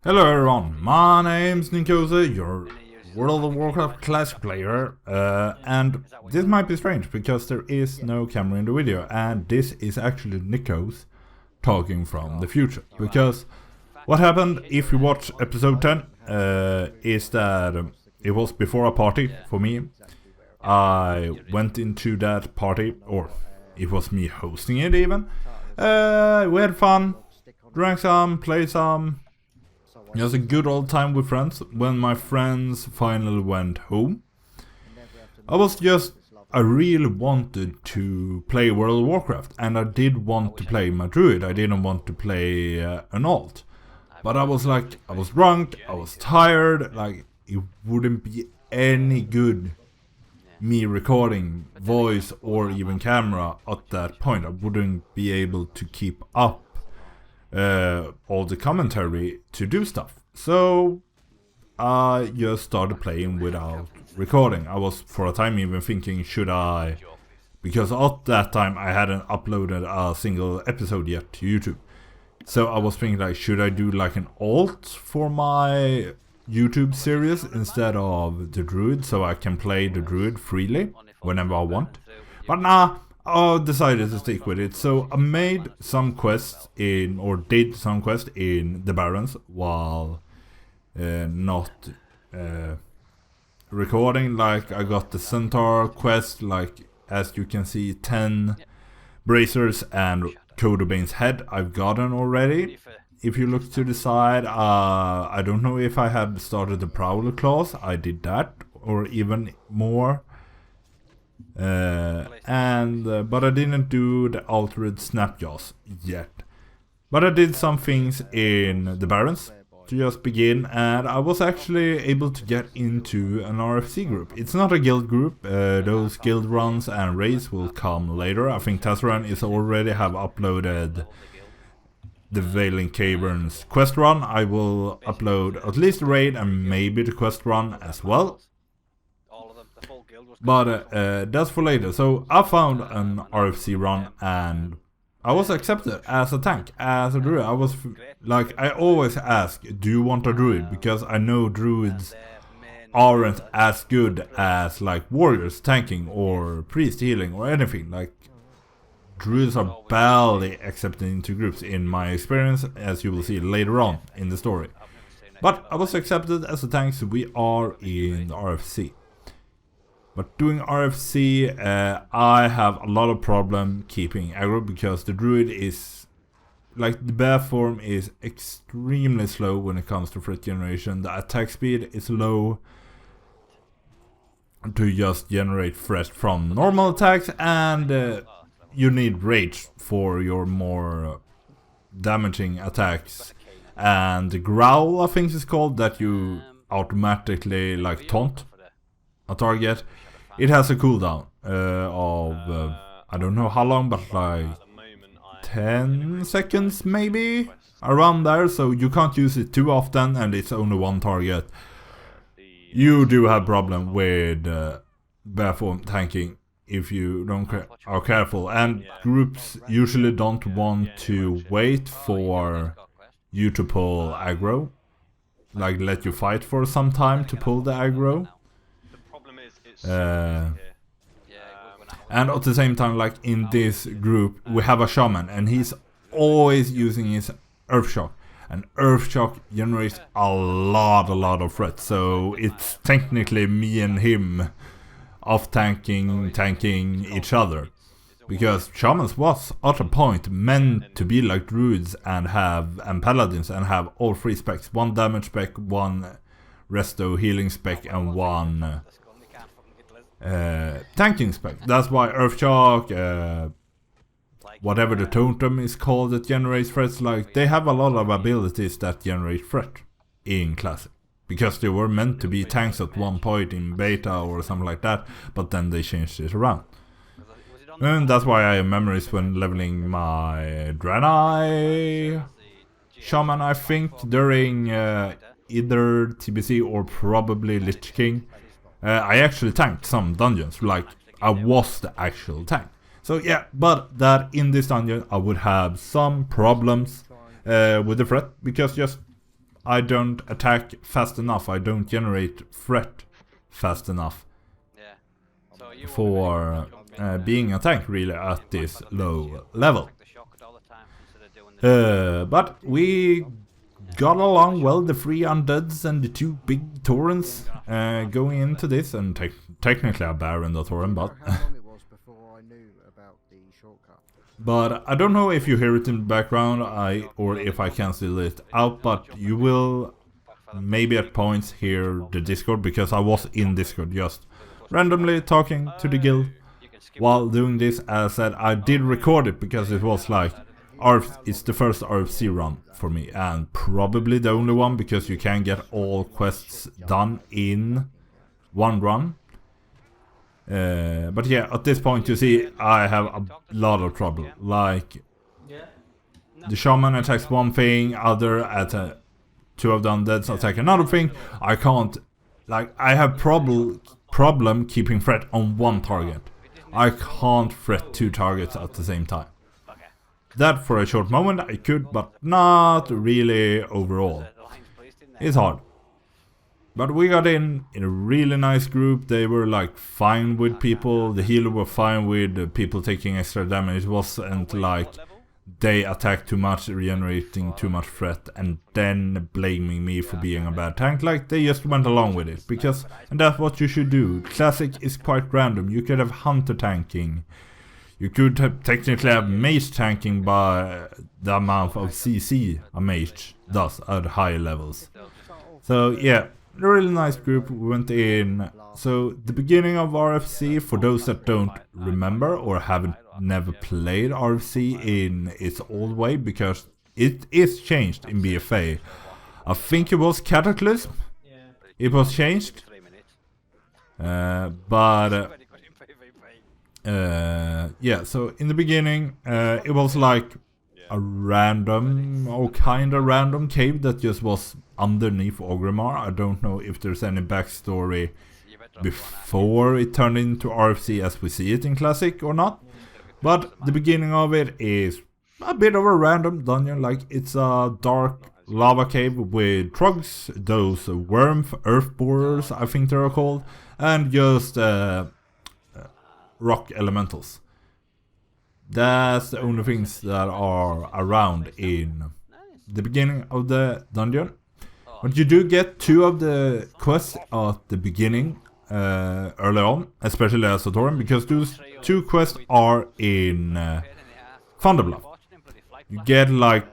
Hello everyone, my name's Nickose, your World of Warcraft Classic player, and this might be strange because there is no camera in the video, and this is actually Nickose talking from the future. Because what happened, if you watch episode 10, is that it was before a party for me. I went into that party, or it was me hosting it even. We had fun, drank some, played some. It was a good old time with friends. When my friends finally went home, I really wanted to play World of Warcraft, and I did want to play my Druid. I didn't want to play an alt. But I was drunk, I was tired, like it wouldn't be any good me recording voice or even camera at that point. I wouldn't be able to keep up all the commentary to do stuff. So I just started playing without recording. I was for a time even thinking, should I, because at that time I hadn't uploaded a single episode yet to YouTube. So I was thinking, like, should I do like an alt for my YouTube series instead of the Druid, so I can play the Druid freely whenever I want. But nah, I decided to stick with it. So I made some quests did some quests in the Barrens while not recording. Like, I got the Centaur quest, like, as you can see, 10 bracers and Codobane's head I've gotten already. If you look to the side, I don't know if I had started the Prowler clause. I did that, or even more. But I didn't do the altered Snapjaws yet. But I did some things in the Barrens to just begin, and I was actually able to get into an RFC group. It's not a guild group. Those guild runs and raids will come later. I think Tassaran is already have uploaded the Veiling Caverns quest run. I will upload at least the raid and maybe the quest run as well. But that's for later. So I found an RFC run and I was accepted as a tank, as a druid. I was like, I always ask, do you want a druid? Because I know druids aren't as good as like warriors tanking or priest healing or anything. Like, druids are barely accepted into groups in my experience, as you will see later on in the story. But I was accepted as a tank, so we are in the RFC. But doing RFC, I have a lot of problem keeping aggro because the druid is, like, the bear form is extremely slow when it comes to threat generation. The attack speed is low to just generate threat from normal attacks, and you need rage for your more damaging attacks. And the growl, I think it's called, that you automatically like taunt a target. It has a cooldown of I don't know how long, but like 10 seconds maybe, around there. So you can't use it too often, and it's only one target. You do have problem with bear form tanking if you are careful, and groups usually don't want to wait for you to pull aggro, like let you fight for some time to pull the aggro. And at the same time, like in this group, we have a shaman, and he's always using his Earth Shock, and Earth Shock generates a lot of threats. So it's technically me and him off tanking each other, because shamans was at a point meant to be like druids and paladins and have all 3 specs: 1 damage spec, 1 resto healing spec, and 1 tanking spec. That's why Earth Shock, whatever the totem is called that generates threats, like they have a lot of abilities that generate threat in Classic, because they were meant to be tanks at one point in beta or something like that, but then they changed it around. And that's why I have memories when leveling my Draenei shaman, I think, during either TBC or probably Lich King. I actually tanked some dungeons, like I was the actual tank. So yeah, but that in this dungeon I would have some problems with the threat, because just I don't attack fast enough. I don't generate threat fast enough for being a tank really at this low level. But we got along well, the 3 undeads and the 2 big torrents going into this, and technically a bear and a torrent, but but I don't know if you hear it in the background or if I cancel it out, but you will maybe at points hear the Discord, because I was in Discord just randomly talking to the guild while doing this. As I said, I did record it because it was like it's the first RFC run for me, and probably the only one, because you can get all quests done in one run. But yeah, at this point you see I have a lot of trouble. Like, the shaman attacks one thing, other at 2 of the undeads attack another thing. I can't, like, I have problem keeping threat on one target. I can't threat 2 targets at the same time. That for a short moment I could, but not really overall. It's hard. But we got in a really nice group. They were like fine with people. The healer were fine with people taking extra damage. It wasn't like they attacked too much, regenerating too much threat, and then blaming me for being a bad tank. Like, they just went along with it, because, and that's what you should do. Classic is quite random. You could have hunter tanking. You could have technically have mage tanking by the amount of CC a mage does at higher levels. So yeah, a really nice group. We went in. So the beginning of RFC, for those that don't remember or haven't never played RFC in its old way, because it is changed in BFA. I think it was Cataclysm. It was changed. Yeah, so in the beginning it was like a random or kinda random cave that just was underneath Orgrimmar. I don't know if there's any backstory before it turned into RFC as we see it in Classic or not. But the beginning of it is a bit of a random dungeon. Like, it's a dark lava cave with trogs, those worm earth borers I think they're called, and just rock elementals. That's the only things that are around in the beginning of the dungeon. But you do get 2 of the quests at the beginning, early on, especially as a Tauren, because those 2 quests are in Thunderbluff. You get like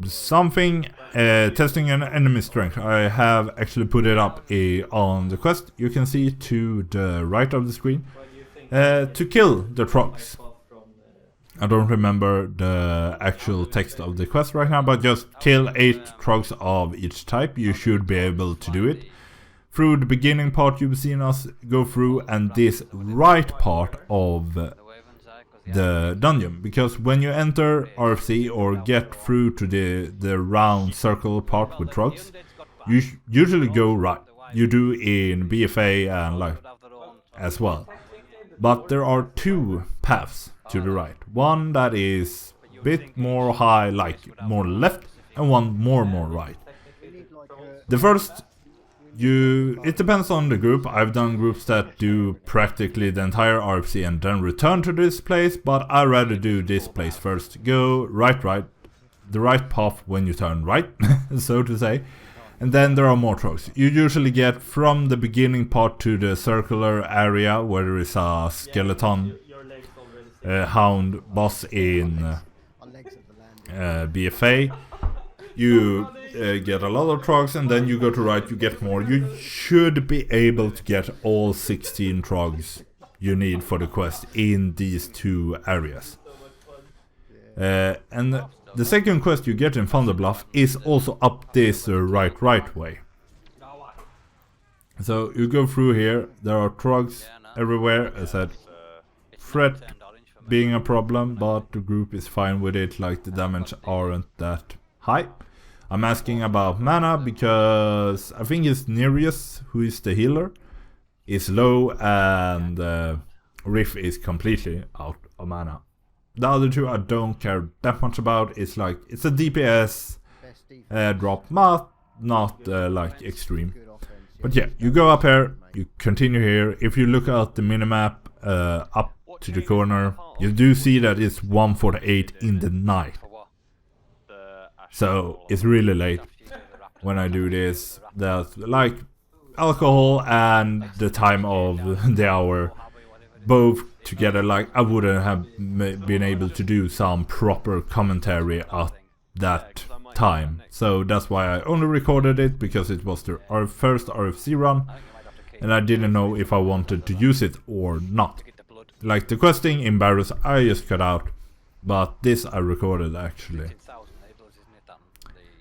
something testing an enemy strength. I have actually put it up on the quest. You can see to the right of the screen. To kill the trogs. I don't remember the actual text of the quest right now, but just kill 8 trogs of each type. You should be able to do it. Through the beginning part you've seen us go through, and this right part of the dungeon. Because when you enter RFC or get through to the round circle part with trogs, you usually go right. You do in BFA and like as well. But there are 2 paths to the right. One that is a bit more high, like more left, and one more right. The first, it depends on the group. I've done groups that do practically the entire RFC and then return to this place, but I rather do this place first. Go right, the right path when you turn right, so to say. And then there are more trogs. You usually get from the beginning part to the circular area where there is a skeleton hound boss in BFA. You get a lot of trogs, and then you go to right, you get more. You should be able to get all 16 trogs you need for the quest in these 2 areas. And the second quest you get in Thunderbluff is also up this right way. So you go through here, there are trogs everywhere. As I said, threat being a problem, but the group is fine with it, like the damage aren't that high. I'm asking about mana because I think it's Nereus, who is the healer, is low, and Riff is completely out of mana. The other 2 I don't care that much about. It's like, it's a DPS drop, but not like extreme. But yeah, you go up here, you continue here. If you look at the minimap up to the corner, you do see that it's 1:48 in the night. So it's really late when I do this. That's like alcohol and the time of the hour both together. Like I wouldn't have been able to do some proper commentary at that time. So that's why I only recorded it, because it was our first RFC run and I didn't know if I wanted to use it or not. Like the questing in Barrows I just cut out, but this I recorded actually.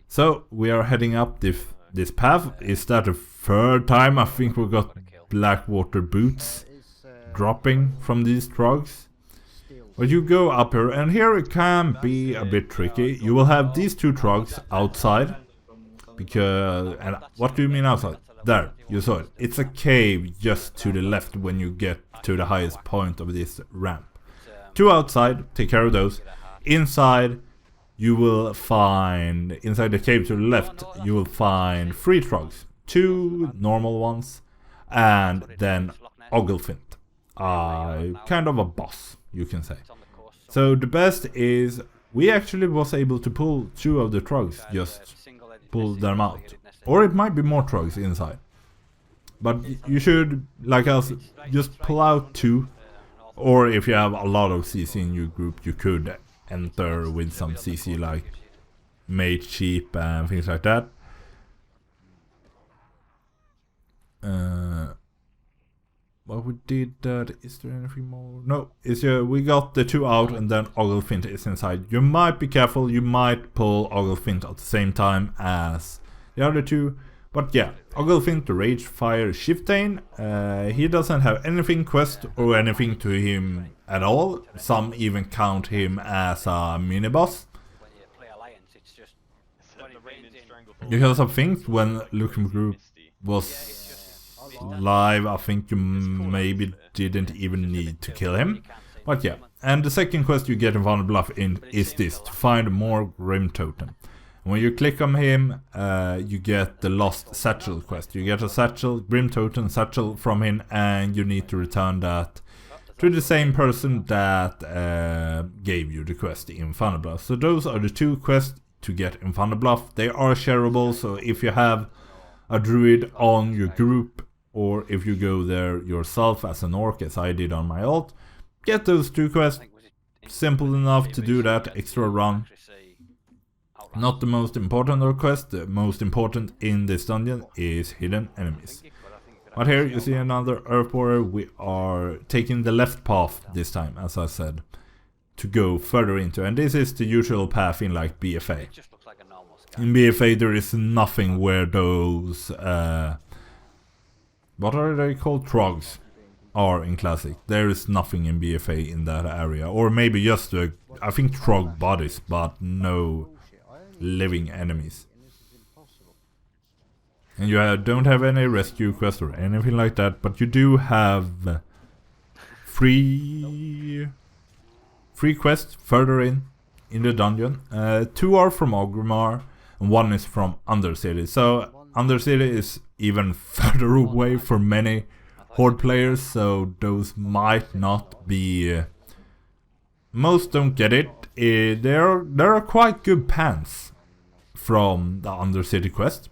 So we are heading up this path. Is that the third time I think we got Blackwater boots dropping from these trogs? But you go up here, and here it can be a bit tricky. You will have these two trogs outside, because, and what do you mean outside? There, you saw it. It's a cave just to the left when you get to the highest point of this ramp. Two outside, take care of those. Inside, you will find, inside the cave to the left, you will find 3 trogs. 2 normal ones, and then Oglefint. Kind of a boss, you can say. So the best is, we actually was able to pull 2 of the trogs, just pull them out. Or it might be more trogs inside. But you should, like us, just pull out 2. Or if you have a lot of CC in your group, you could enter with some CC like Mage Sheep and things like that. But we did that. Is there anything more? No, we got the 2 out and then Oglefint is inside. You might be careful, you might pull Oglefint at the same time as the other 2. But yeah, Oglefint, the Ragefire Chasm, he doesn't have anything quest or anything to him at all. Some even count him as a mini-boss. Because I think when Looking Group was live, I think you maybe didn't even need to kill him. But yeah, and the second quest you get in Van Bluff is this, to find more Grim Totem. When you click on him, you get the Lost Satchel quest. You get a satchel, Grim Totem satchel from him, and you need to return that to the same person that gave you the quest in Thunderbluff. So those are the 2 quests to get in Thunderbluff. They are shareable, so if you have a druid on your group, or if you go there yourself as an orc, as I did on my alt, get those 2 quests. Simple enough to do that extra run. Not the most important request. The most important in this dungeon is hidden enemies. But here you see another Earth Warrior. We are taking the left path this time, as I said, to go further into. And this is the usual path in like BFA. In BFA there is nothing where those what are they called? Trogs are in Classic. There is nothing in BFA in that area. Or maybe just I think Trog bodies, but no living enemies. And you don't have any rescue quest or anything like that, but you do have 3 quests further in the dungeon. 2 are from Orgrimmar and 1 is from Undercity. So Undercity is even further away for many Horde players, so those might not be... most don't get it. There are quite good pants from the Undercity quest.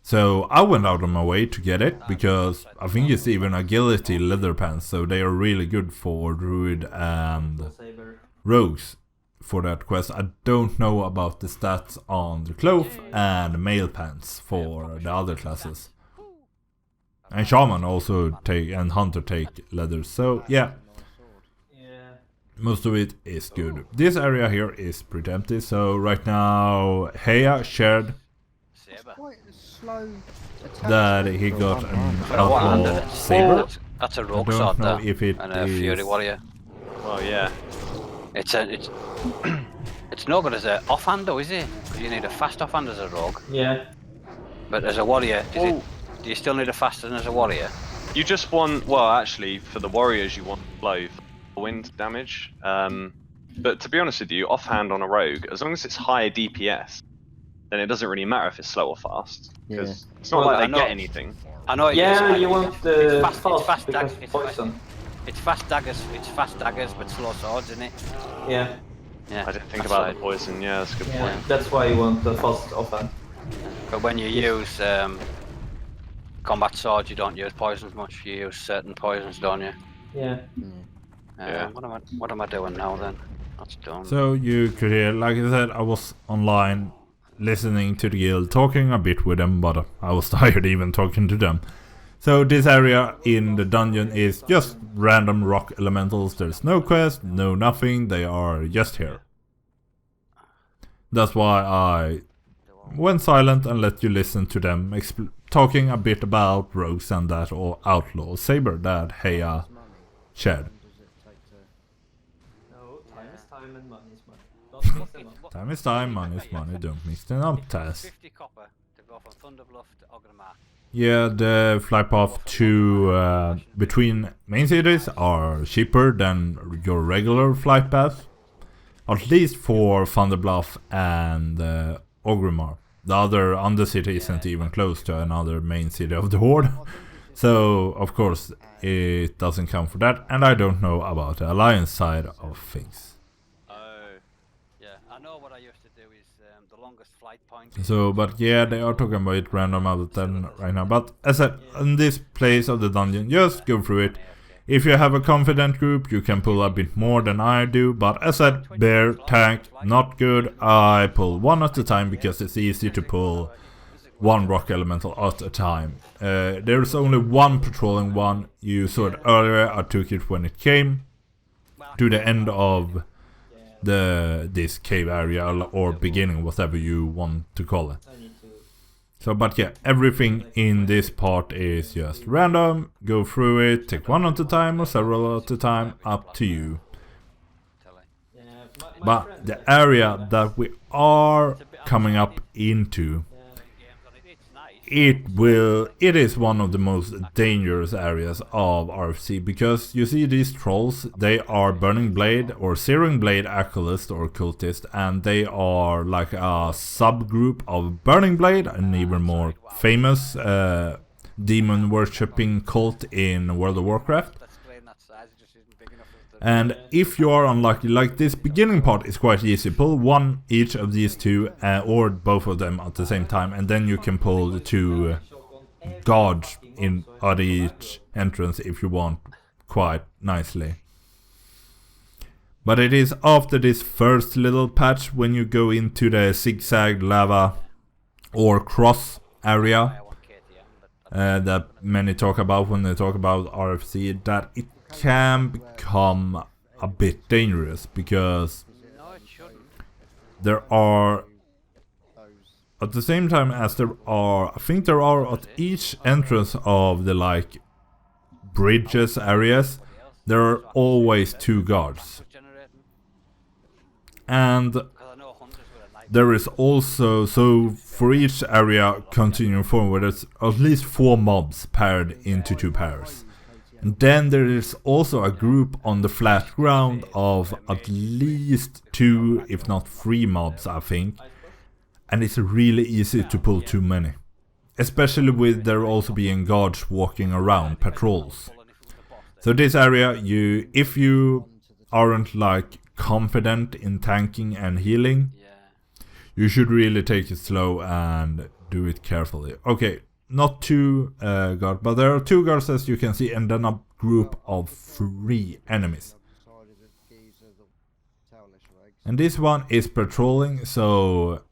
So I went out of my way to get it, because I think it's even agility leather pants, so they are really good for druid and rogues for that quest. I don't know about the stats on the cloth and mail pants for the other classes. And shaman also take, and hunter take leather, so yeah. Most of it is good. This area here is pretty empty, so right now Heya shared that he got an outlaw saber. That's a rogue sword there, if it and a fury warrior. Well, yeah. It's no good as an offhand though, is it? Because you need a fast offhand as a rogue. Yeah. But as a warrior, do you still need a fast one as a warrior? You just want, well, actually, for the warriors, you want blow wind damage. But to be honest with you, offhand on a rogue, as long as it's high DPS, then it doesn't really matter if it's slow or fast. Because it's not Well, like I they know- get anything. I know. Yeah, you want the it's fast because daggers. poison. It's fast daggers. It's fast daggers, but slow swords, isn't it? Yeah, Yeah. I didn't think that's about right. the poison. Yeah, that's a good yeah. point. That's why you want the fast offhand. But when you use combat swords, you don't use poisons much. You use certain poisons, don't you? Yeah. Yeah. What am I doing now then? That's done. So you could hear, like I said, I was online listening to the guild, talking a bit with them, but I was tired even talking to them. So this area in the dungeon is just random rock elementals. There's no quest, no nothing, they are just here. That's why I went silent and let you listen to them talking a bit about rogues and that, or outlaw saber that Heya shared. No, time is time and money is money. Don't mix them up. Time is time, money is money, don't mix them up, Taz. 50 copper to go from Thunderbluff to Ogrenmark. Yeah, the flight path to between main cities are cheaper than your regular flight path. At least for Thunderbluff and Ogrimmar. The other undercity isn't even close to another main city of the Horde. So, of course, it doesn't count for that. And I don't know about the Alliance side of things. Yeah, I know what I used to do is the longest flight point. So, but yeah, they are talking about it random out of 10 right now. But as I said, in this place of the dungeon, just go through it. If you have a confident group, you can pull a bit more than I do. But as I said, bear, tank, not good. I pull one at a time because it's easy to pull one rock elemental at a time. There's only one patrolling one. You saw it earlier, I took it when it came to the end of this cave area or beginning, whatever you want to call it. So, but yeah, everything in this part is just random. Go through it, take one at a time or several at a time, up to you. Yeah, But the area that we are coming up into, it is one of the most dangerous areas of RFC, because you see these trolls, they are Burning Blade or Searing Blade Acolyst or Cultist, and they are like a subgroup of Burning Blade, an even more famous demon worshipping cult in World of Warcraft. And if you are unlucky, like this beginning part is quite easy. Pull one each of these two, or both of them at the same time, and then you can pull the two guards in at each entrance if you want, quite nicely. But it is after this first little patch, when you go into the zigzag lava or cross area that many talk about when they talk about RFC, that it can become a bit dangerous, because there are, at the same time as there are, I think there are at each entrance of the like bridges areas, there are always two guards. And there is also, so for each area continuing forward, there's at least 4 mobs paired into 2 pairs. And then there is also a group on the flat ground of at least 2, if not 3 mobs, I think. And it's really easy to pull too many. Especially with there also being guards walking around, patrols. So this area, if you aren't like confident in tanking and healing, you should really take it slow and do it carefully. Okay. Not 2 guards, but there are 2 guards as you can see, and then a group of 3 enemies. And this one is patrolling, so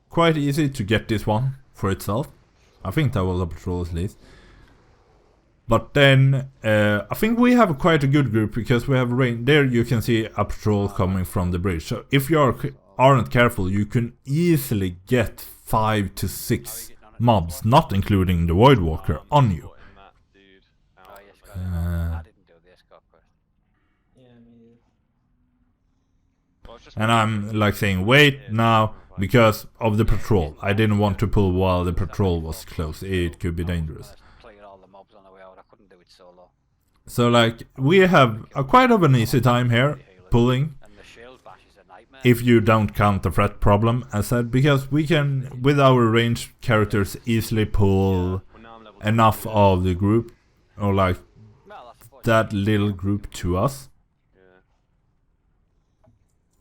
quite easy to get this one for itself. I think that was a patrol at least. But then I think we have quite a good group, because we have rain. There you can see a patrol coming from the bridge. So if you aren't careful, you can easily get 5 to 6 mobs, not including the Void Walker, on you. And I'm like saying wait now because of the patrol. I didn't want to pull while the patrol was close. It could be dangerous. So like we have quite of an easy time here pulling. if you don't count the threat problem, as said, because we can, with our ranged characters, easily pull enough of the group, or like that little group to us.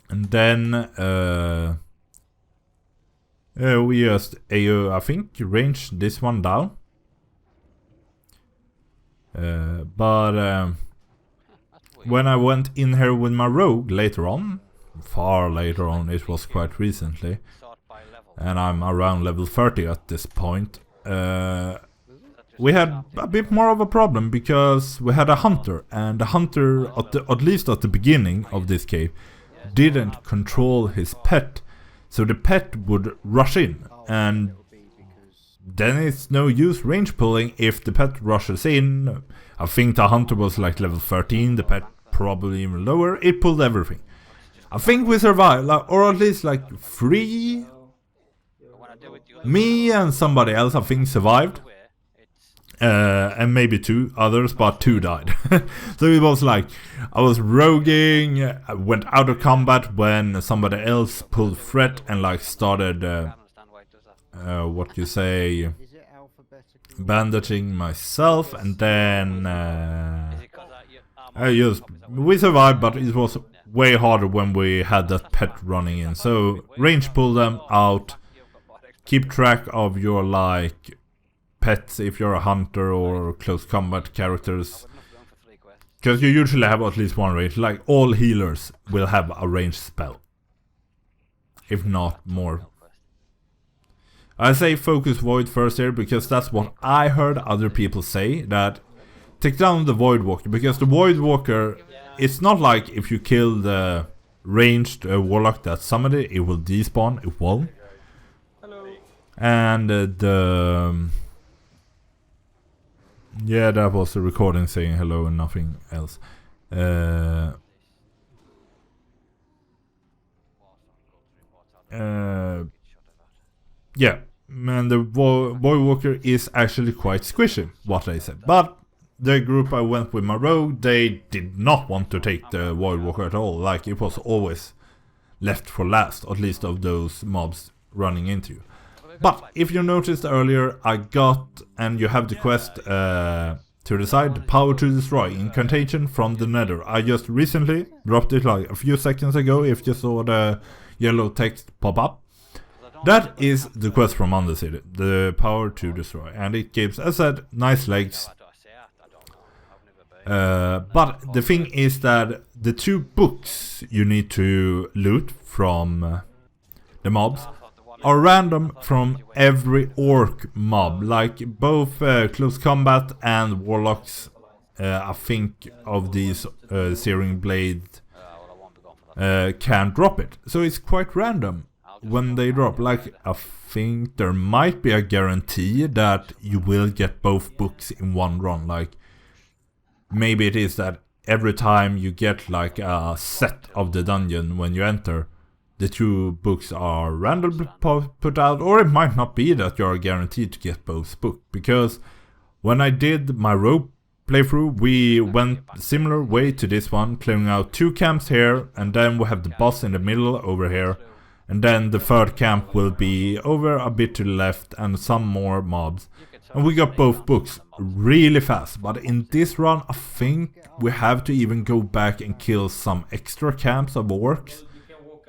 And then we just I think range this one down. But when I went in here with my rogue later on, far later on, it was quite recently, and I'm around level 30 at this point, we had a bit more of a problem because we had a hunter, and the hunter, at least at the beginning of this cave, didn't control his pet, so the pet would rush in, and then it's no use range pulling if the pet rushes in. I think the hunter was like level 13, the pet probably even lower. It pulled everything. I think we survived, like, or at least like 3. Me and somebody else, I think, survived. And maybe 2 others, but 2 died. So it was like, I was roguing, I went out of combat when somebody else pulled threat and like started, what you say, bandaging myself, and then we survived, but it was way harder when we had that pet running in. So range pull them out, keep track of your like pets if you're a hunter or close combat characters, because you usually have at least one range. Like all healers will have a ranged spell, if not more. I say focus Void first here because that's what I heard other people say, that take down the Void Walker, because the Void Walker, it's not like if you kill the ranged warlock that summoned it, it will despawn, it won't. And yeah, that was the recording saying hello and nothing else. Yeah, and the Void Walker is actually quite squishy, what I said. But the group I went with my rogue, they did not want to take the Void Walker at all. Like, it was always left for last, at least of those mobs running into you. But if you noticed earlier, I got, and you have the quest to the side, the Power to Destroy, Incantation from the Nether. I just recently dropped it like a few seconds ago, if you saw the yellow text pop up. That is the quest from Undercity, the Power to Destroy, and it gives, as I said, nice legs. But the thing is that the 2 books you need to loot from the mobs are random from every orc mob, like both close combat and warlocks. I think of these Searing Blade can drop it, so it's quite random when they drop. Like, I think there might be a guarantee that you will get both books in one run. Like, maybe it is that every time you get like a set of the dungeon when you enter, the 2 books are randomly put out, or it might not be that you are guaranteed to get both books. Because when I did my rogue playthrough, we went similar way to this one, clearing out 2 camps here, and then we have the boss in the middle over here, and then the 3rd camp will be over a bit to the left, and some more mobs. And we got both books really fast, but in this run I think we have to even go back and kill some extra camps of orcs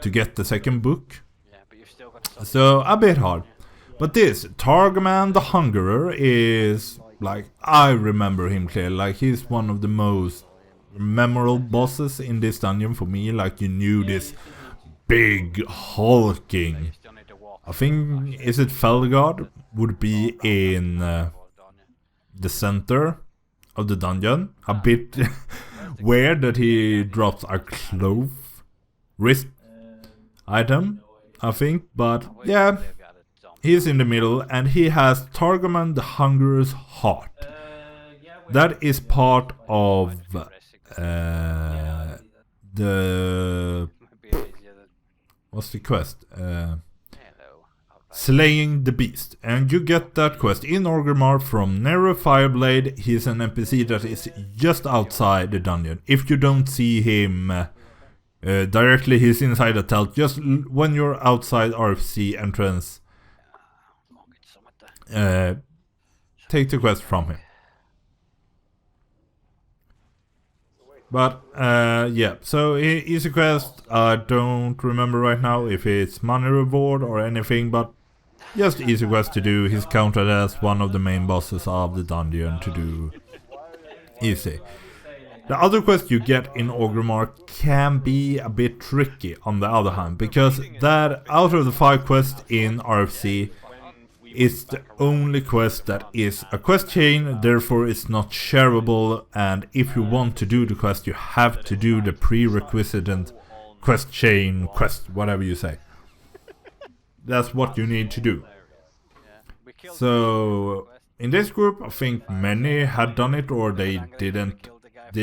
to get the 2nd book. So a bit hard. But this Targoman the Hungerer is like, I remember him clearly. Like, he's one of the most memorable bosses in this dungeon for me. Like, you knew this big hulking, I think, is it Felgard, would be in the center of the dungeon. A bit weird that he drops a clove wrist item, I think, but yeah, he's in the middle, and he has Targoman the Hungerer's Heart. That is part of the... what's the quest? Slaying the Beast. And you get that quest in Orgrimmar from Nero Fireblade. He's an NPC that is just outside the dungeon. If you don't see him Directly, he's inside a telt. Just when you're outside RFC entrance, take the quest from him. But yeah, so easy quest. I don't remember right now if it's money reward or anything, but just easy quest to do. He's counted as one of the main bosses of the dungeon to do easy. The other quest you get in Orgrimmar can be a bit tricky on the other hand, because that out of the 5 quests in RFC, it's the only quest that is a quest chain, therefore it's not shareable, and if you want to do the quest you have to do the prerequisite quest chain, quest, whatever you say. That's what you need to do. So in this group I think many had done it, or they did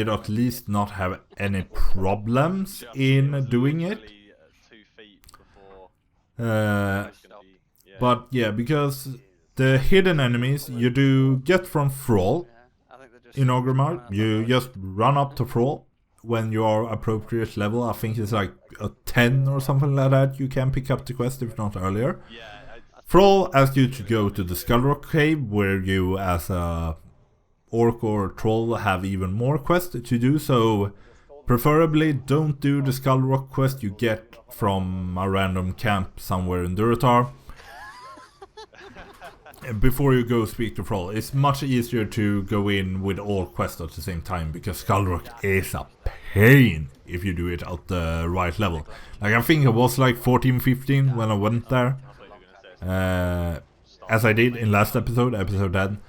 at least not have any problems in doing it. But yeah, because the hidden enemies you do get from Thrall in Orgrimmar, you just run up to Thrall when you are appropriate level. I think it's like a 10 or something like that. You can pick up the quest if not earlier. Thrall asks you to go to the Skullrock Cave, where you as a orc or troll have even more quests to do, so preferably don't do the Skullrock quest you get from a random camp somewhere in Durotar before you go speak to Thrall. It's much easier to go in with all quests at the same time, because Skullrock is a pain if you do it at the right level. Like I think it was like 14-15 when I went there, as I did in last episode 10.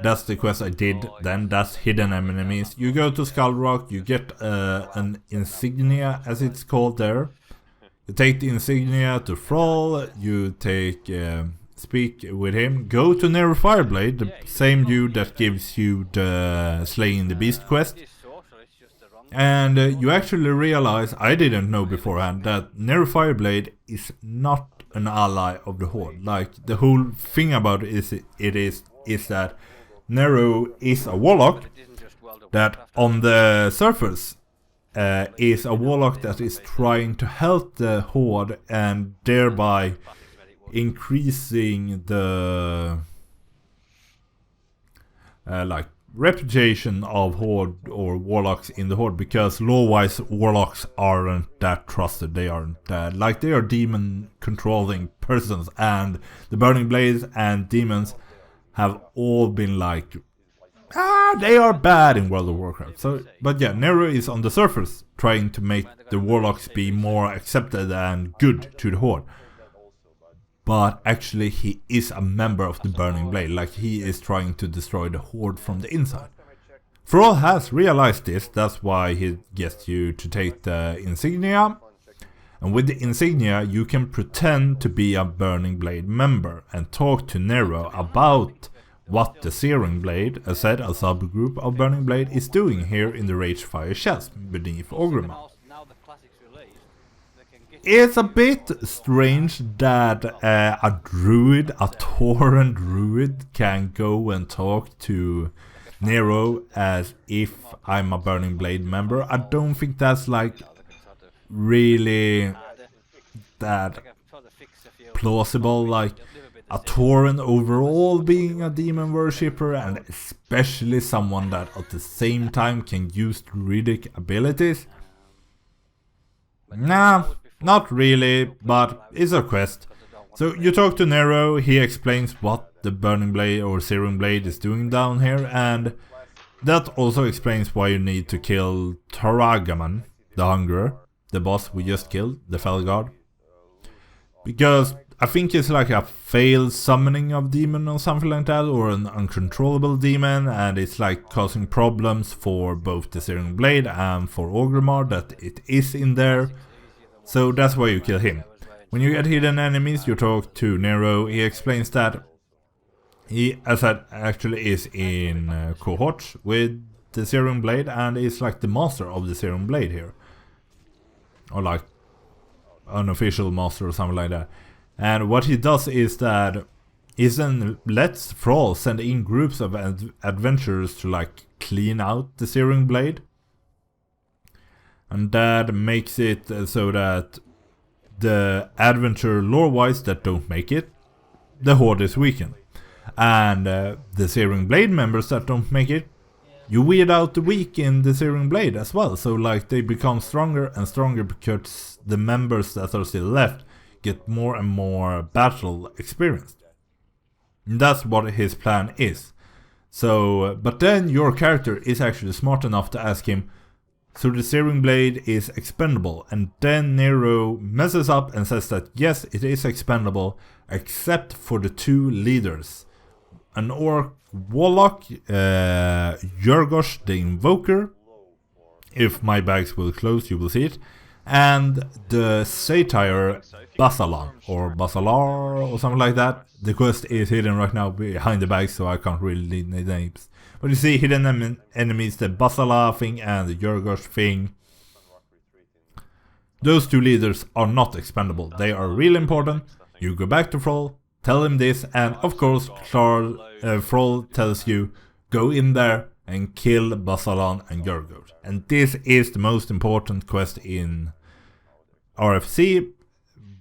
That's the quest I did then. That's hidden enemies. You go to Skullrock, you get an insignia as it's called there. You take the insignia to Thrall, you take speak with him, go to Nero Fireblade, the same dude that gives you the Slaying the Beast quest. And you actually realize, I didn't know beforehand, that Nero Fireblade is not an ally of the Horde. Like the whole thing about it is that Nero is a warlock that on the surface is a warlock that is trying to help the Horde and thereby increasing the like reputation of Horde or warlocks in the Horde, because law-wise warlocks aren't that trusted. They aren't like, they are demon controlling persons, and the Burning Blades and demons have all been like, they are bad in World of Warcraft. So, but yeah, Nero is on the surface trying to make the warlocks be more accepted and good to the Horde. But actually he is a member of the Burning Blade, like he is trying to destroy the Horde from the inside. Thrall has realized this, that's why he gets you to take the insignia. And with the insignia you can pretend to be a Burning Blade member and talk to Nero about what the Searing Blade, as said, a subgroup of Burning Blade, is doing here in the Ragefire Chasm beneath Orgrimmar. It's a bit strange that a druid, a Tauren druid, can go and talk to Nero as if I'm a Burning Blade member. I don't think that's like really that plausible. Like a Tauren overall being a demon worshipper, and especially someone that at the same time can use druidic abilities. Nah, not really, but it's a quest. So you talk to Nero, he explains what the Burning Blade or Searing Blade is doing down here, and that also explains why you need to kill Taragaman, the Hungerer, the boss we just killed, the Felguard. Because I think it's like a failed summoning of demon or something like that, or an uncontrollable demon, and it's like causing problems for both the Searing Blade and for Orgrimmar that it is in there. So that's why you kill him. When you get hidden enemies, you talk to Nero. He explains that he, as I actually is in cohort with the Searing Blade, and is like the master of the Searing Blade here, or like unofficial master or something like that. And what he does is that he then lets Thrall send in groups of adventurers to like clean out the Searing Blade. And that makes it so that the adventure lore-wise that don't make it, the Horde is weakened. And the Searing Blade members that don't make it, you weed out the weak in the Searing Blade as well. So like they become stronger and stronger because the members that are still left get more and more battle experience. And that's what his plan is. So, but then your character is actually smart enough to ask him, so the Searing Blade is expendable, and then Nero messes up and says that yes, it is expendable, except for the 2 leaders. An Orc Warlock, Yorgosh the Invoker, if my bags will close you will see it, and the Satyr Basalan, or Basalar, or something like that. The quest is hidden right now behind the bags, so I can't really read the names. But you see hidden enemies, the Basala thing and the Yorgosh thing. Those 2 leaders are not expendable. They are really important. You go back to Thrall, tell him this, and of course Thrall tells you, go in there and kill Basalan and Yorgosh. And this is the most important quest in RFC.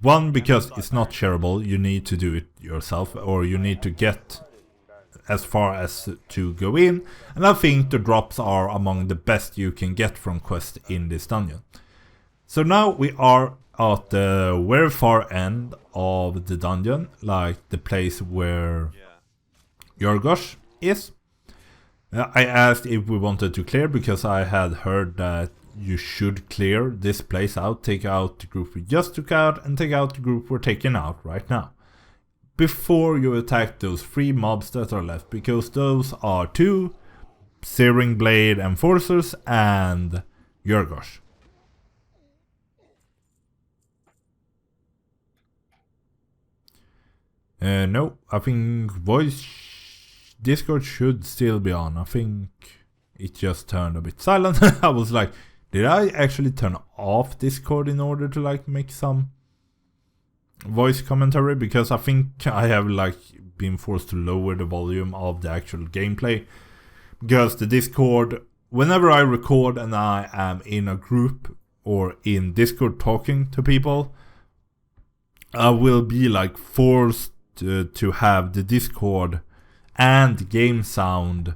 One, because it's not shareable, you need to do it yourself, or you need to get as far as to go in, and I think the drops are among the best you can get from quests in this dungeon. So now we are at the very far end of the dungeon, like the place where Yorgosh is. I asked if we wanted to clear, because I had heard that you should clear this place out, take out the group we just took out, and take out the group we're taking out right now, before you attack those 3 mobs that are left, because those are 2 Searing Blade Enforcers and Yorgosh. No, I think voice Discord should still be on. I think it just turned a bit silent. I was like, did I actually turn off Discord in order to like make some voice commentary? Because I think I have like been forced to lower the volume of the actual gameplay, because the Discord, whenever I record and I am in a group or in Discord talking to people, I will be like forced to have the Discord and game sound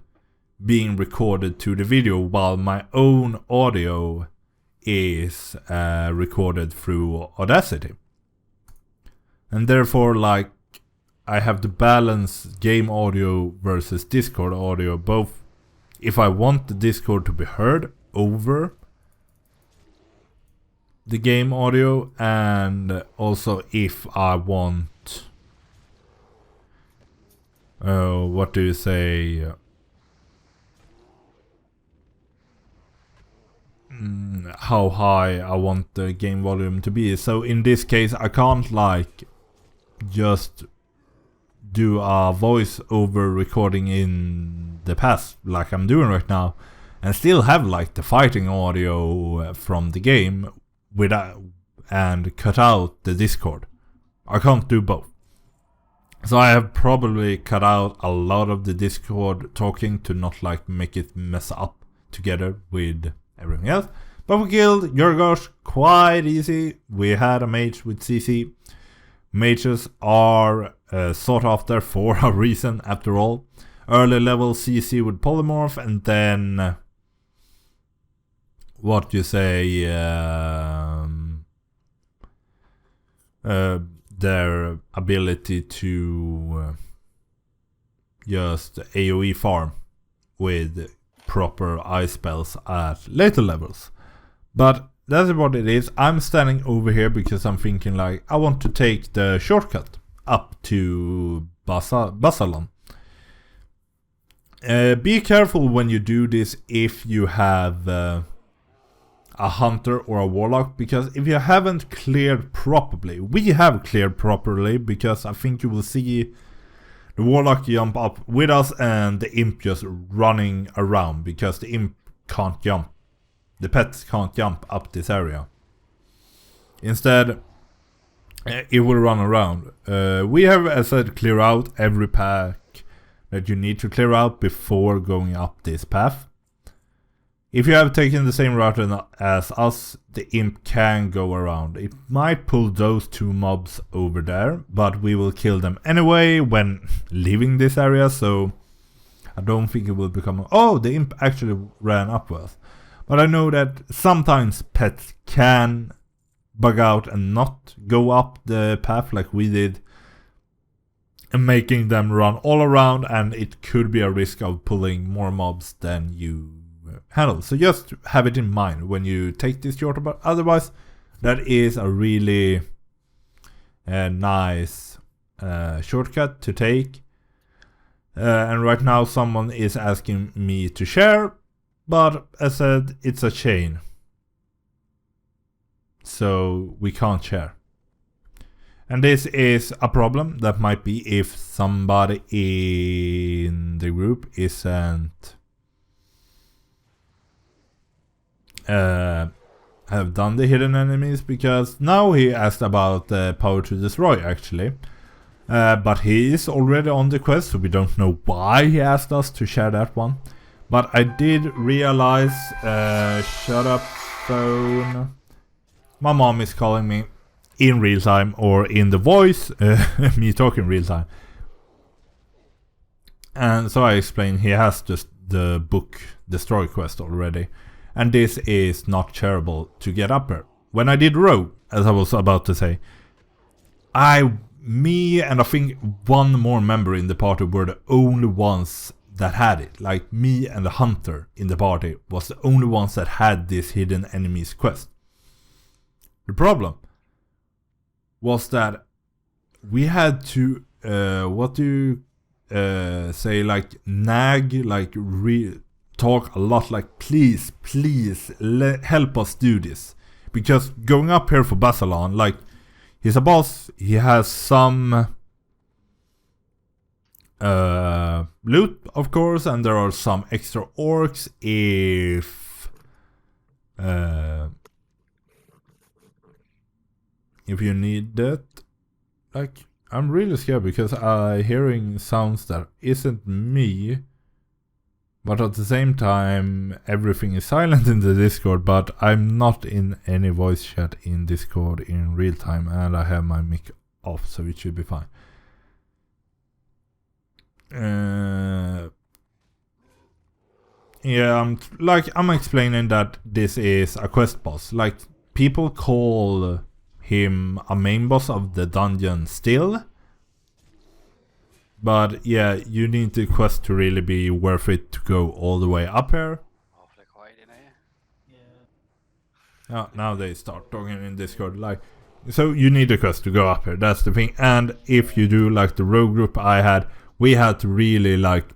being recorded to the video, while my own audio is recorded through Audacity. And therefore, like, I have to balance game audio versus Discord audio, both if I want the Discord to be heard over the game audio, and also if I want what do you say, how high I want the game volume to be. So in this case I can't like just do a voice over recording in the past like I'm doing right now and still have like the fighting audio from the game without, and cut out the Discord. I can't do both. So I have probably cut out a lot of the Discord talking to not like make it mess up together with everything else. But we killed Yorgosh quite easy. We had a mage with CC. Mages are sought after for a reason after all. Early level CC with polymorph, and then what you say, their ability to just AoE farm with proper ice spells at later levels. But that's what it is. I'm standing over here because I'm thinking like I want to take the shortcut up to Basalan. Be careful when you do this if you have a hunter or a warlock, because if you haven't cleared properly, we have cleared properly, because I think you will see the warlock jump up with us and the imp just running around, because the imp can't jump. The pets can't jump up this area. Instead, it will run around. We have, as I said, clear out every pack that you need to clear out before going up this path. If you have taken the same route as us, the imp can go around. It might pull those 2 mobs over there, but we will kill them anyway when leaving this area, so I don't think it will become... Oh, the imp actually ran upwards. But I know that sometimes pets can bug out and not go up the path like we did, and making them run all around, and it could be a risk of pulling more mobs than you handle. So just have it in mind when you take this shortcut, but otherwise that is a really nice shortcut to take. And right now someone is asking me to share, but as I said, it's a chain, so we can't share. And this is a problem that might be if somebody in the group isn't have done the hidden enemies, because now he asked about the power to destroy actually. But he is already on the quest, so we don't know why he asked us to share that one. But I did realize, shut up phone. My mom is calling me in real time, or in the voice, me talking real time. And so I explained he has just the book destroy quest already. And this is not shareable to get up here. When I did row, as I was about to say, me and I think one more member in the party were the only ones that had it. Like me and the hunter in the party was the only ones that had this hidden enemies quest. The problem was that we had to, what do you say, like nag, like talk a lot, like please help us do this. Because going up here for Basalan, like, he's a boss, he has some loot, of course, and there are some extra orcs if you need that. Like, I'm really scared because I'm hearing sounds that isn't me, but at the same time everything is silent in the Discord, but I'm not in any voice chat in Discord in real time, and I have my mic off, so it should be fine. Yeah, I'm explaining that this is a quest boss. Like, people call him a main boss of the dungeon still, but yeah, you need the quest to really be worth it to go all the way up here. Awfully quiet in here. Yeah. Oh, now they start talking in Discord, like, so you need the quest to go up here, that's the thing. And if you do like the rogue group I had, we had to really like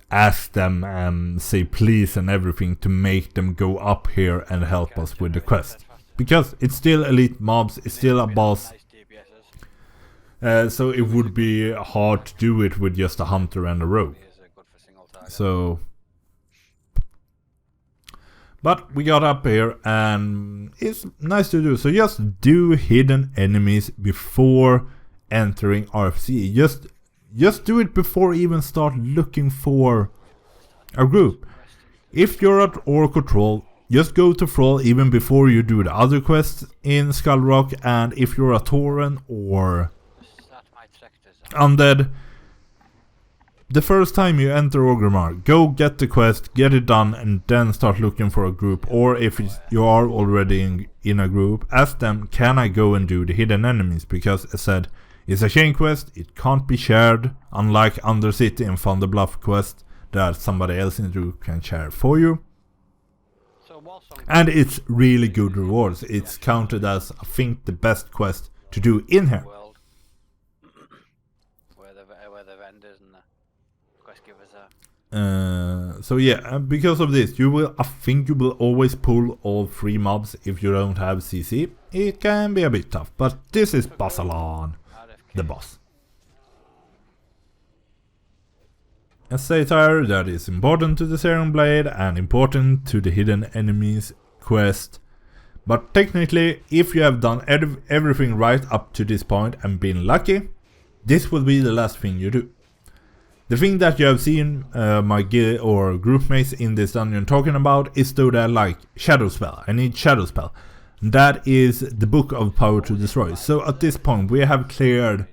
ask them and say please and everything to make them go up here and help us with the quest. Because it's still elite mobs, it's still a boss. So it would be hard to do it with just a hunter and a rogue. So, but we got up here and it's nice to do. So just do hidden enemies before entering RFC. Just do it before even start looking for a group. If you're at Orc Troll, just go to Thrall even before you do the other quests in Skull Rock. And if you're a Tauren or Undead, the first time you enter Orgrimmar, go get the quest, get it done, and then start looking for a group. Or if you are already in a group, ask them, can I go and do the hidden enemies? Because as I said, it's a chain quest, it can't be shared, unlike Undercity and Thunderbluff quest that somebody else in the group can share for you. And it's really good rewards. It's counted as, I think, the best quest to do in here. Where the vendors and the quest givers are. So yeah, because of this, I think you will always pull all 3 mobs if you don't have CC. It can be a bit tough, but this is Basalan, the boss. A satire that is important to the Serum Blade and important to the hidden enemies quest. But technically, if you have done everything right up to this point and been lucky, this will be the last thing you do. The thing that you have seen my guild or group mates in this dungeon talking about is though that like shadow spell. I need shadow spell. That is the book of power to destroy. So at this point we have cleared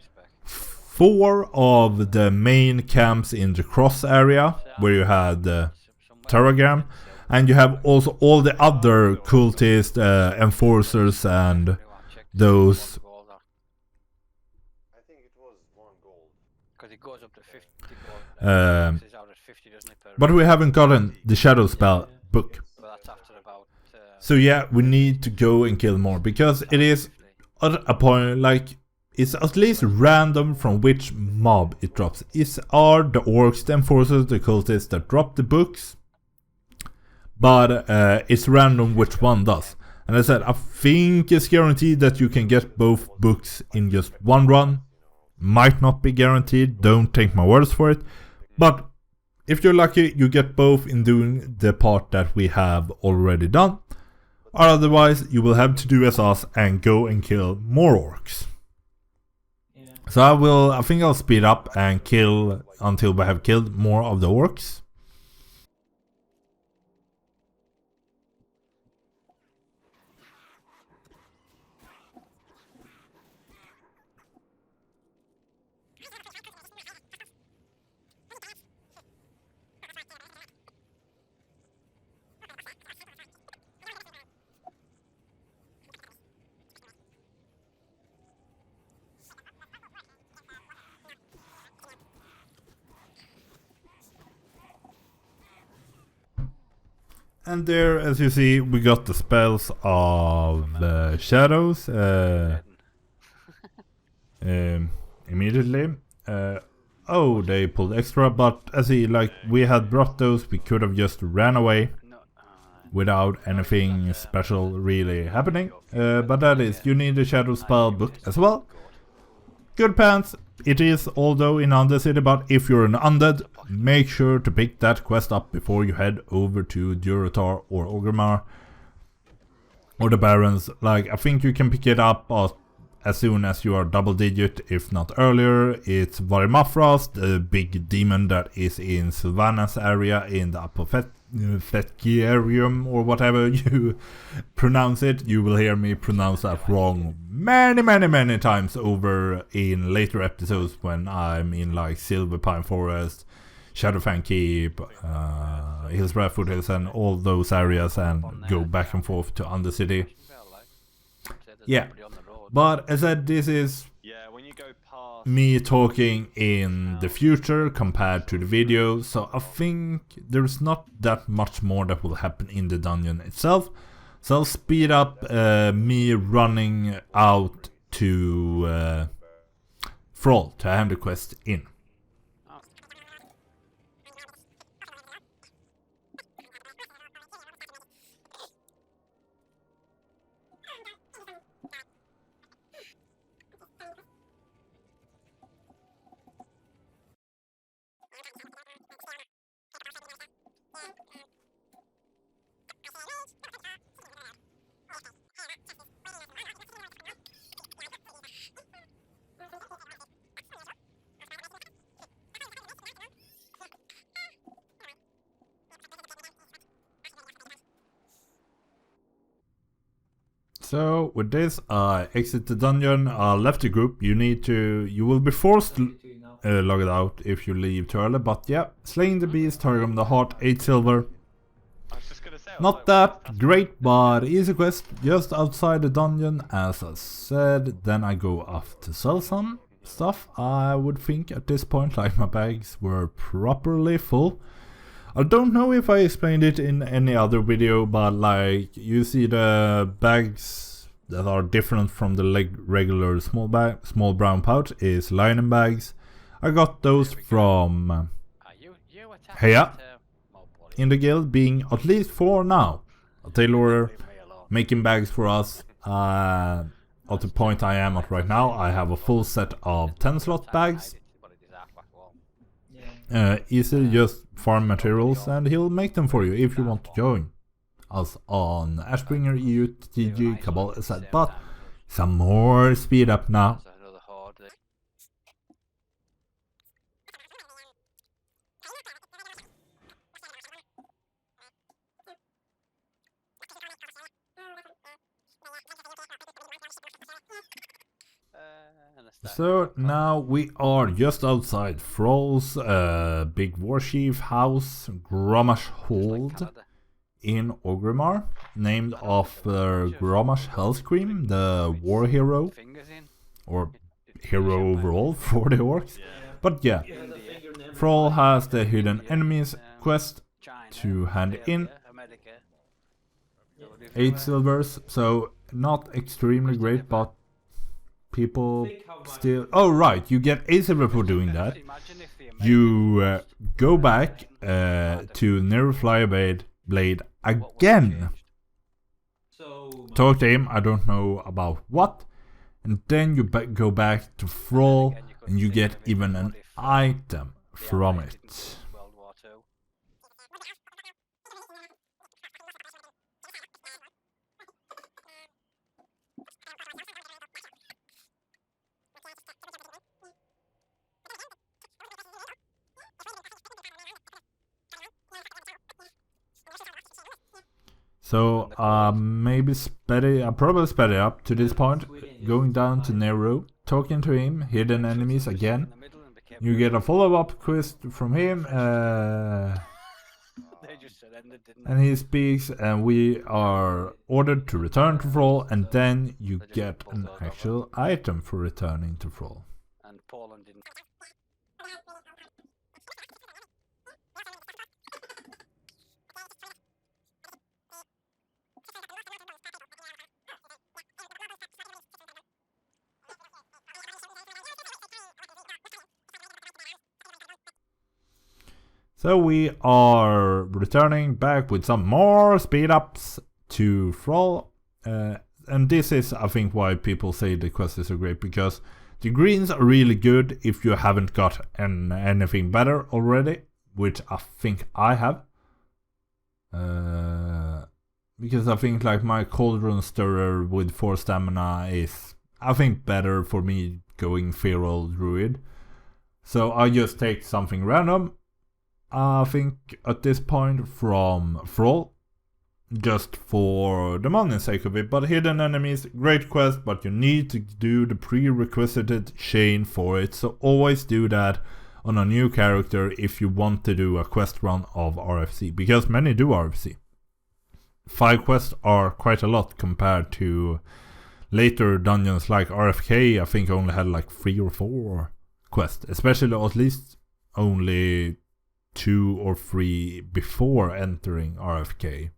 4 of the main camps in the cross area where you had the Terragram, and you have also all the other cultists, enforcers, and those. I think it was 1 gold. Because it goes up to 50 gold. But we haven't gotten the shadow spell book. But that's after about. So yeah, we need to go and kill more, because it is at a point like it's at least random from which mob it drops. Are the orcs, the enforcers, the cultists that drop the books, but it's random which one does. And I said I think it's guaranteed that you can get both books in just one run. Might not be guaranteed, don't take my words for it, but if you're lucky you get both in doing the part that we have already done, or otherwise you will have to do as us and go and kill more orcs. Yeah. So I think I'll speed up and kill until we have killed more of the orcs. And there, as you see, we got the spells of shadows immediately. Oh, they pulled extra, but as we had brought those, we could have just ran away without anything special really happening. But that is, you need the shadow spell book as well. Good pants it is, although in Undercity, but if you're an undead, make sure to pick that quest up before you head over to Durotar or Orgrimmar or the Barrens. Like, I think you can pick it up as soon as you are double digit, if not earlier. It's Varimafras, the big demon that is in Sylvanas area in the Apothecarium, or whatever you pronounce it. You will hear me pronounce that wrong many times over in later episodes when I'm in like Silverpine Forest, Shadowfang Keep, Hillsborough Foothills and all those areas, and go back and forth to Undercity. Yeah, but as I said, this is when you go past me talking in the future compared to the video, so I think there's not that much more that will happen in the dungeon itself. So I'll speed up me running out to Thrall to hand the quest in. So with this, I exit the dungeon, I left the group. You will be forced to log it out if you leave too early, but yeah, slaying the beast, Targum the Heart, 8 silver. Not that great, but easy quest, just outside the dungeon, as I said. Then I go off to sell some stuff, I would think at this point, like my bags were properly full. I don't know if I explained it in any other video, but like you see the bags that are different from the regular small brown pouch is linen bags. I got those from Heya in the guild, being at least 4 now. A tailor making bags for us. At the point I am at right now, I have a full set of 10 slot bags. Easily just farm materials and he'll make them for you if you want to join us on Asbringer Eu, TG Cabal, etc. But some more speed up now. So now we are just outside Thrall's big warchief house, Grommash Hold, in Orgrimmar, named after Grommash Hellscream, the war hero, or hero overall for the orcs. But yeah, Thrall has the hidden enemies quest to hand in, 8 silvers, so not extremely great, but people still... Oh right, you get 8 silver for doing that. You go back to Never Blade again. Talk to him, I don't know about what. And then you go back to Thrall and you get even an item from it. So maybe I probably sped it up to this point, going down to Nero, talking to him, hidden enemies again. You get a follow-up quest from him, and he speaks, and we are ordered to return to Thrall, and then you get an actual item for returning to Thrall. So we are returning back with some more speed ups to Thrall, and this is, I think, why people say the quest is so great, because the greens are really good if you haven't got anything better already, which I think I have. Because I think like my Cauldron Stirrer with 4 stamina is, I think, better for me going Feral Druid. So I just take something random, I think at this point, from Thrall, just for the money's sake of it. But hidden enemies, great quest, but you need to do the prerequisited chain for it, so always do that on a new character if you want to do a quest run of RFC, because many do RFC. 5 quests are quite a lot compared to later dungeons like RFK. I think only had like 3 or 4 quests, especially, or at least only 2 or 3 before entering RFK.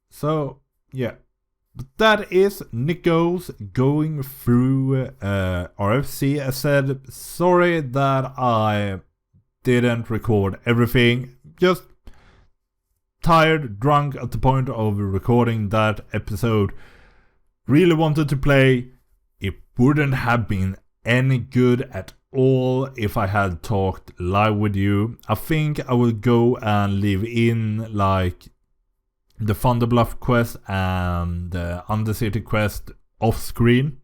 So yeah, but that is Nickose going through RFC. I said sorry that I didn't record everything, just tired, drunk at the point of recording that episode. Really wanted to play. It wouldn't have been any good at all if I had talked live with you. I think I will go and leave in like the Thunderbluff quest and the Undercity quest off screen,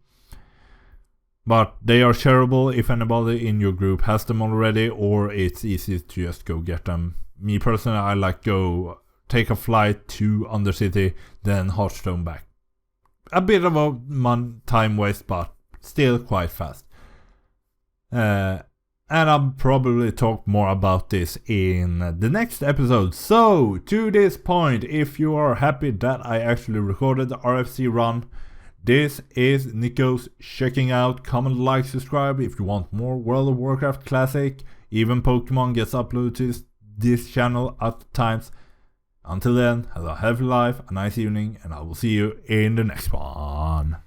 but they are shareable if anybody in your group has them already, or it's easy to just go get them. Me personally, I like go take a flight to Undercity, then Hearthstone back. A bit of a time waste, but still quite fast. And I'll probably talk more about this in the next episode. So, to this point, if you are happy that I actually recorded the RFC run, this is Nickose checking out. Comment, like, subscribe if you want more World of Warcraft Classic. Even Pokemon gets uploaded to this channel at times. Until then, have a healthy life, a nice evening, and I will see you in the next one.